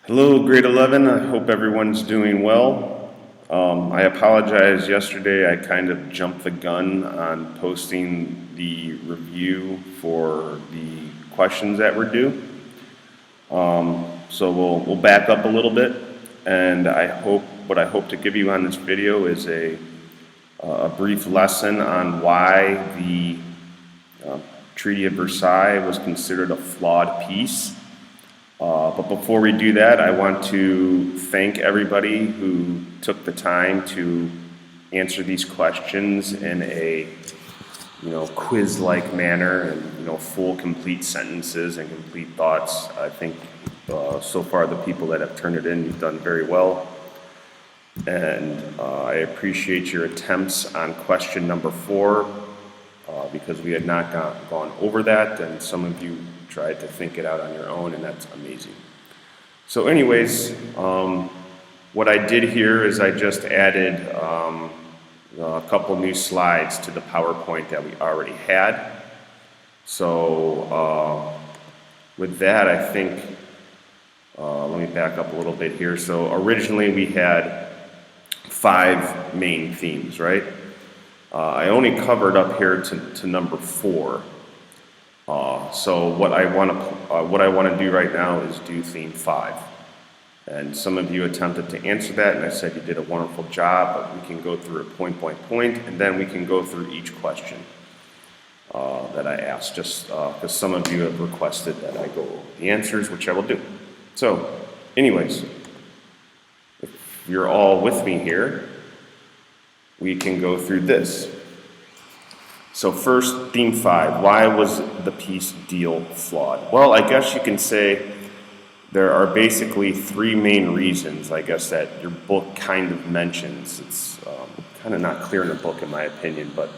Hello, grade 11. I hope everyone's doing well. I apologize. Yesterday I kind of jumped the gun on posting the review for the questions that were due. So we'll back up a little bit, and what I hope to give you on this video is a brief lesson on why the Treaty of Versailles was considered a flawed peace. But before we do that, I want to thank everybody who took the time to answer these questions in a quiz-like manner, and full, complete sentences and complete thoughts. I think so far the people that have turned it in, you've done very well, and I appreciate your attempts on question number 4 because we had not gone over that, and some of you tried to think it out on your own, and that's amazing. So anyways, what I did here is I just added a couple new slides to the PowerPoint that we already had. So with that, I think, let me back up a little bit here. So originally we had 5 main themes, right? I only covered up here to number 4. So what I want to do right now is do theme 5. And some of you attempted to answer that, and I said you did a wonderful job, but we can go through it point by point, and then we can go through each question that I asked, just because some of you have requested that I go over the answers, which I will do. So, anyways, if you're all with me here, we can go through this. So first, theme 5, why was the peace deal flawed? Well, I guess you can say there are basically 3 main reasons, I guess, that your book kind of mentions. It's kind of not clear in the book, in my opinion, but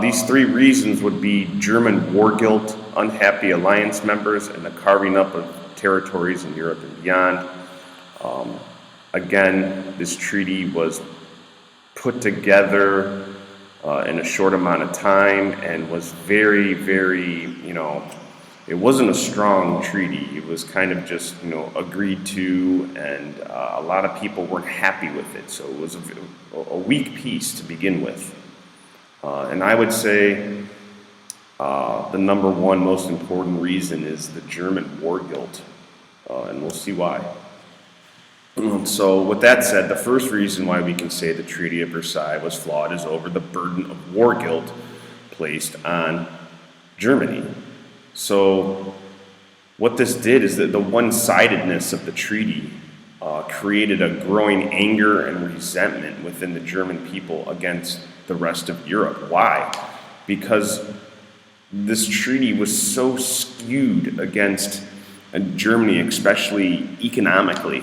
these 3 reasons would be German war guilt, unhappy alliance members, and the carving up of territories in Europe and beyond. Again, this treaty was put together in a short amount of time and was very, very, it wasn't a strong treaty. It was kind of just, agreed to, and a lot of people weren't happy with it. So it was a weak peace to begin with. And I would say the number 1 most important reason is the German war guilt, and we'll see why. So with that said, the first reason why we can say the Treaty of Versailles was flawed is over the burden of war guilt placed on Germany. So what this did is that the one-sidedness of the treaty created a growing anger and resentment within the German people against the rest of Europe. Why? Because this treaty was so skewed against Germany, especially economically.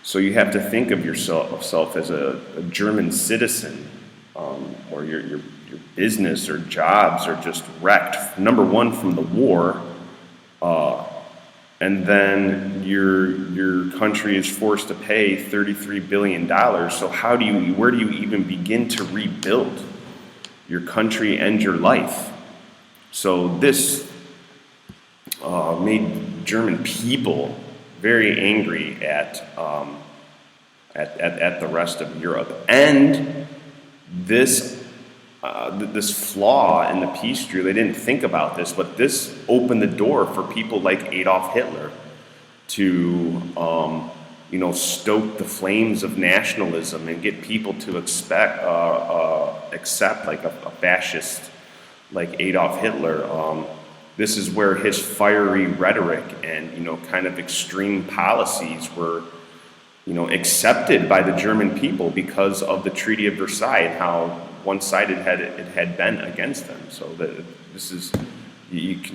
So you have to think of yourself as a German citizen, or your business or jobs are just wrecked. Number 1, from the war, and then your country is forced to pay $33 billion. So where do you even begin to rebuild your country and your life? So this made German people very angry at the rest of Europe, and this flaw in the peace treaty, they didn't think about this, but this opened the door for people like Adolf Hitler to stoke the flames of nationalism and get people to accept like a fascist like Adolf Hitler. This is where his fiery rhetoric and, kind of extreme policies were, accepted by the German people because of the Treaty of Versailles and how one-sided it had been against them. So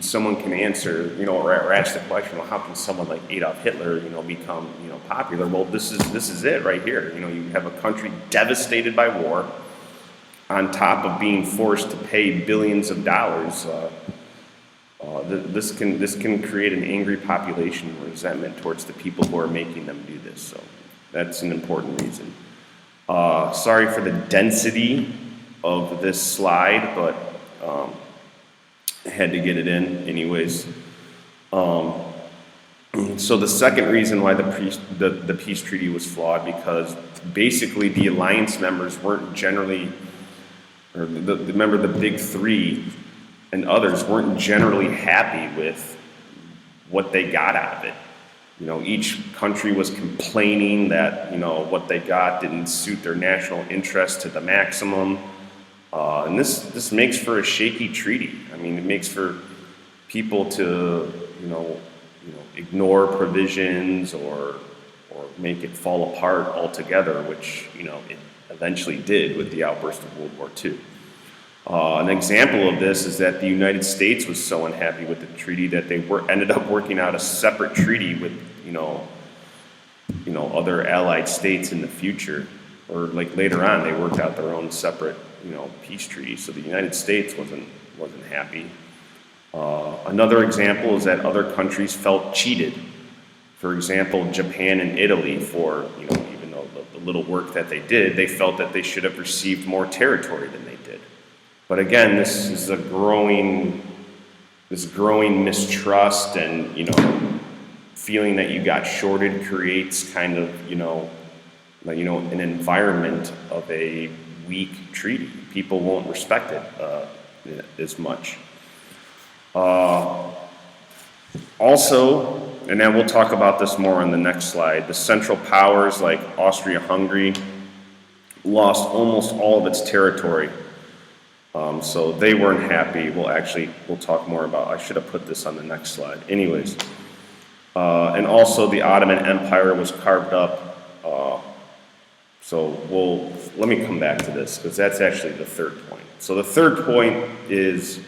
someone can answer, or ask the question, well, how can someone like Adolf Hitler, become, popular? Well, this is it right here. You have a country devastated by war, on top of being forced to pay billions of dollars. This can create an angry population and resentment towards the people who are making them do this. So that's an important reason. Sorry for the density of this slide, but I had to get it in anyways. So the second reason why the peace treaty was flawed, because basically the alliance members weren't generally, or remember the big three and others weren't generally happy with what they got out of it. Each country was complaining that, what they got didn't suit their national interest to the maximum. And this makes for a shaky treaty. I mean, it makes for people to, ignore provisions or make it fall apart altogether, which, it eventually did with the outburst of World War II. An example of this is that the United States was so unhappy with the treaty that they ended up working out a separate treaty with, other allied states in the future, or like later on they worked out their own separate, peace treaty. So the United States wasn't happy. Another example is that other countries felt cheated. For example, Japan and Italy, for even though the little work that they did, they felt that they should have received more territory than they did. But again, this is growing mistrust, and feeling that you got shorted creates kind of an environment of a weak treaty. People won't respect it as much. Also, and then we'll talk about this more on the next slide, the Central Powers like Austria-Hungary lost almost all of its territory. So they weren't happy. We'll talk more about, I should have put this on the next slide. Anyways, and also the Ottoman Empire was carved up. Let me come back to this, because that's actually the third point. So the third point is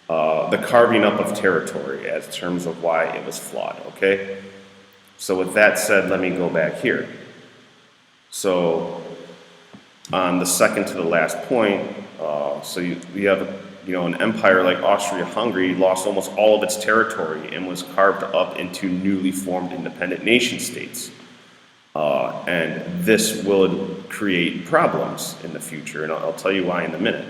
the carving up of territory as terms of why it was flawed, okay? So with that said, let me go back here. So on the second to the last point, so you have an empire like Austria-Hungary lost almost all of its territory and was carved up into newly formed independent nation states. And this will create problems in the future, and I'll tell you why in a minute.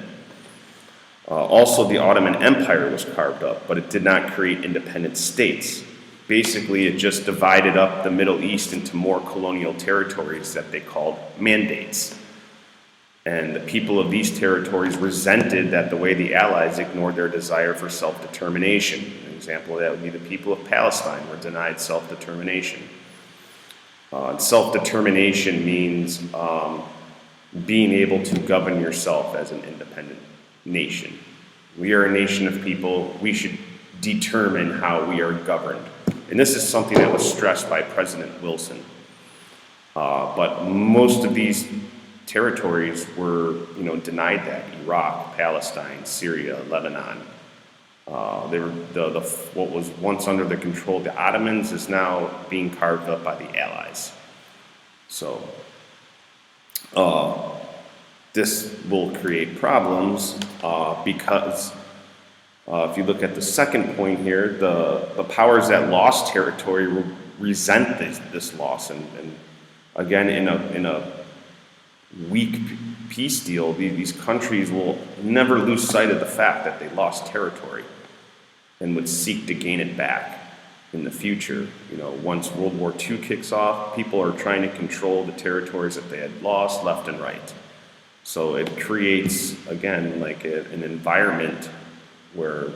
Also, the Ottoman Empire was carved up, but it did not create independent states. Basically, it just divided up the Middle East into more colonial territories that they called mandates. And the people of these territories resented that the way the Allies ignored their desire for self-determination. An example of that would be the people of Palestine were denied self-determination. Self-determination means being able to govern yourself as an independent nation. We are a nation of people. We should determine how we are governed. And this is something that was stressed by President Wilson. But most of these territories were, denied that. Iraq, Palestine, Syria, Lebanon. They were what was once under the control of the Ottomans is now being carved up by the Allies. So this will create problems because if you look at the second point here, the powers that lost territory will resent this loss, and again in a weak peace deal, these countries will never lose sight of the fact that they lost territory and would seek to gain it back in the future. Once World War II kicks off, people are trying to control the territories that they had lost left and right. So it creates, again, like an environment where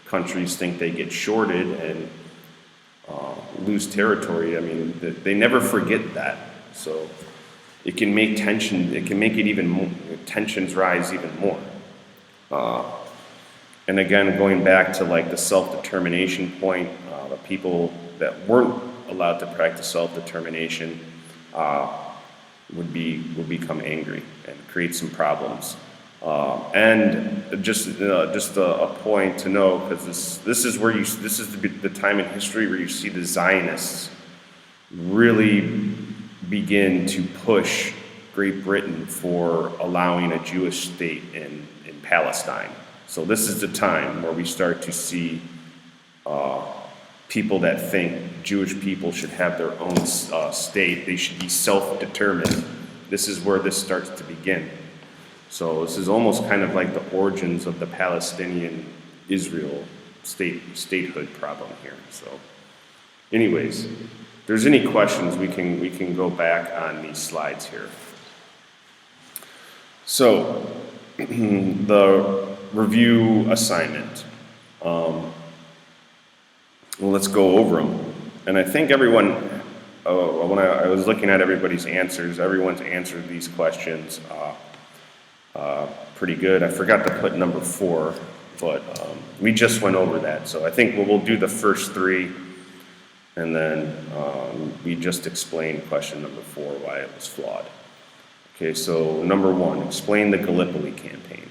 countries think they get shorted and lose territory. I mean, they never forget that. So it can make tensions rise even more. And again, going back to like the self-determination point, the people that weren't allowed to practice self-determination would become angry and create some problems. And just a point to know, because this is the time in history where you see the Zionists really begin to push Great Britain for allowing a Jewish state in Palestine. So this is the time where we start to see people that think Jewish people should have their own state, they should be self-determined. This is where this starts to begin. So this is almost kind of like the origins of the Palestinian-Israel statehood problem here. So anyways, if there's any questions, we can go back on these slides here. So, the review assignment. Well, let's go over them. And I think everyone, when I was looking at everybody's answers, everyone's answered these questions pretty good. I forgot to put number 4, but we just went over that. So I think we'll do the first 3, and then we just explained question number 4, why it was flawed. Okay, so number 1, explain the Gallipoli campaign.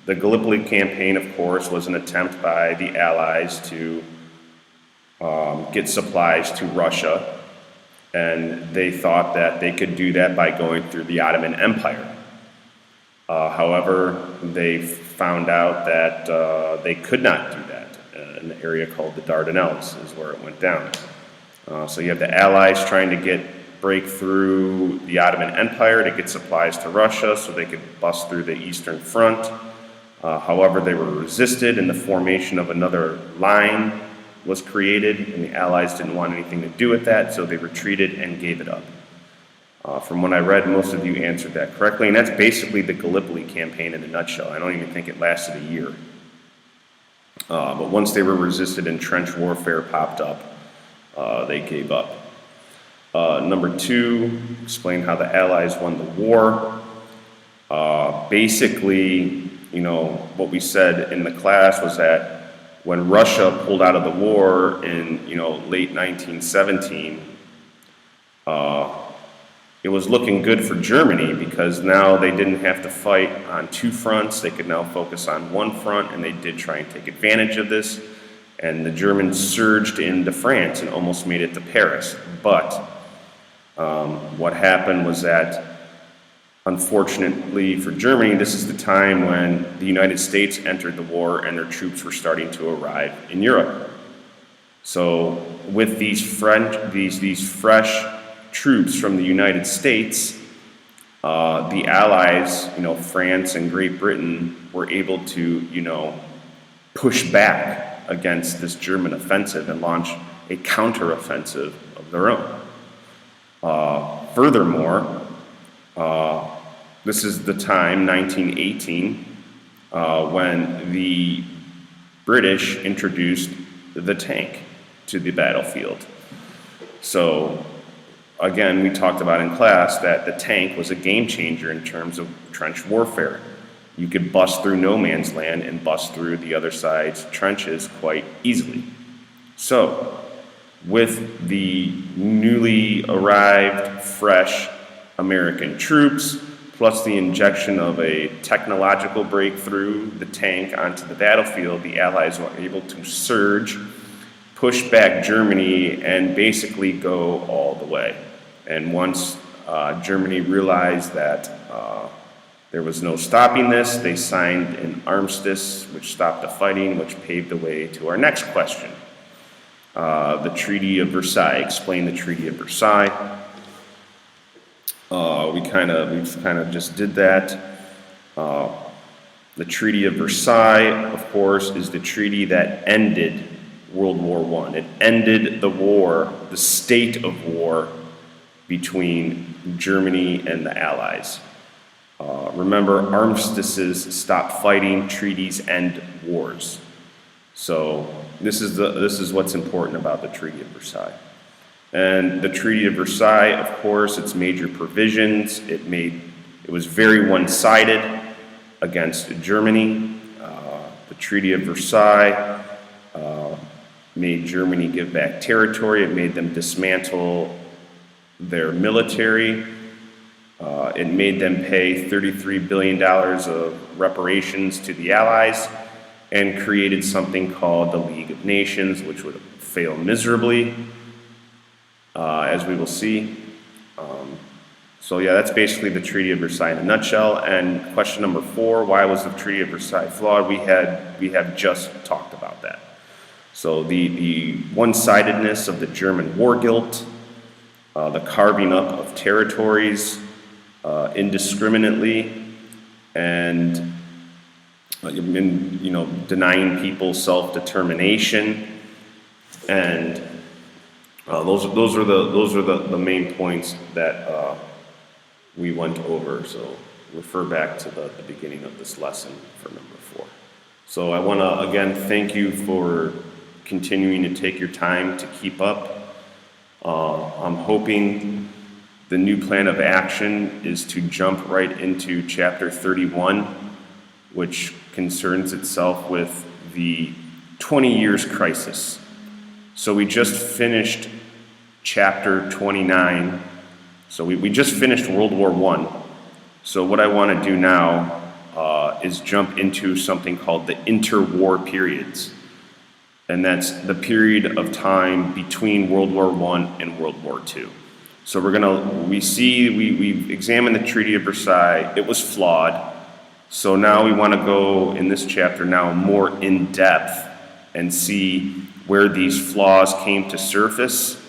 The Gallipoli campaign, of course, was an attempt by the Allies to get supplies to Russia, and they thought that they could do that by going through the Ottoman Empire. However, they found out that they could not do that. An area called the Dardanelles is where it went down. So you have the Allies trying to break through the Ottoman Empire to get supplies to Russia so they could bust through the Eastern Front. However, they were resisted, and the formation of another line was created, and the Allies didn't want anything to do with that, so they retreated and gave it up. From what I read, most of you answered that correctly, and that's basically the Gallipoli campaign in a nutshell. I don't even think it lasted a year. But once they were resisted and trench warfare popped up, they gave up. Number 2, explain how the Allies won the war. Basically, what we said in the class was that when Russia pulled out of the war in, late 1917, it was looking good for Germany because now they didn't have to fight on 2 fronts. They could now focus on 1 front, and they did try and take advantage of this. And the Germans surged into France and almost made it to Paris. But what happened was that, unfortunately for Germany, this is the time when the United States entered the war and their troops were starting to arrive in Europe. So with these fresh troops from the United States, the Allies, France and Great Britain, were able to, push back against this German offensive and launch a counteroffensive of their own. Furthermore, this is the time, 1918, when the British introduced the tank to the battlefield. So, again, we talked about in class that the tank was a game changer in terms of trench warfare. You could bust through no man's land and bust through the other side's trenches quite easily. So, with the newly arrived, fresh American troops, plus the injection of a technological breakthrough, the tank, onto the battlefield, the Allies were able to surge, push back Germany, and basically go all the way. And once Germany realized that there was no stopping this, they signed an armistice which stopped the fighting, which paved the way to our next question. The Treaty of Versailles. Explain the Treaty of Versailles. We kind of just did that. The Treaty of Versailles, of course, is the treaty that ended World War I. It ended the war, the state of war between Germany and the Allies. Remember, armistices stop fighting, treaties end wars. So this is what's important about the Treaty of Versailles. And the Treaty of Versailles, of course, its major provisions, it was very one-sided against Germany. The Treaty of Versailles made Germany give back territory. It made them dismantle their military. It made them pay $33 billion of reparations to the Allies and created something called the League of Nations, which would fail miserably, as we will see. So yeah, that's basically the Treaty of Versailles in a nutshell. And question number 4, why was the Treaty of Versailles flawed? We have just talked about that. So the one-sidedness of the German war guilt, the carving up of territories indiscriminately, and denying people self-determination, and Those are the main points that we went over. So refer back to the beginning of this lesson for number 4. So I want to again thank you for continuing to take your time to keep up. I'm hoping the new plan of action is to jump right into chapter 31, which concerns itself with the 20 years crisis. So we just finished chapter 29. So we just finished World War I. So what I want to do now is jump into something called the interwar periods. And that's the period of time between World War I and World War II. So we've examined the Treaty of Versailles. It was flawed. So now we want to go in this chapter now more in depth and see where these flaws came to surface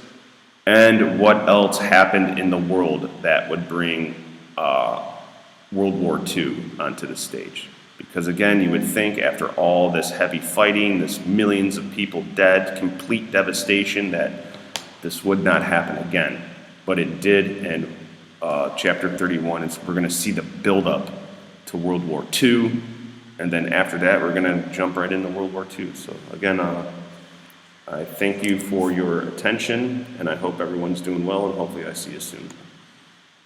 and what else happened in the world that would bring World War II onto the stage. Because again, you would think after all this heavy fighting, this millions of people dead, complete devastation, that this would not happen again. But it did, and chapter 31 is we're going to see the buildup to World War II, and then after that we're going to jump right into World War II. So again, I thank you for your attention, and I hope everyone's doing well, and hopefully I see you soon.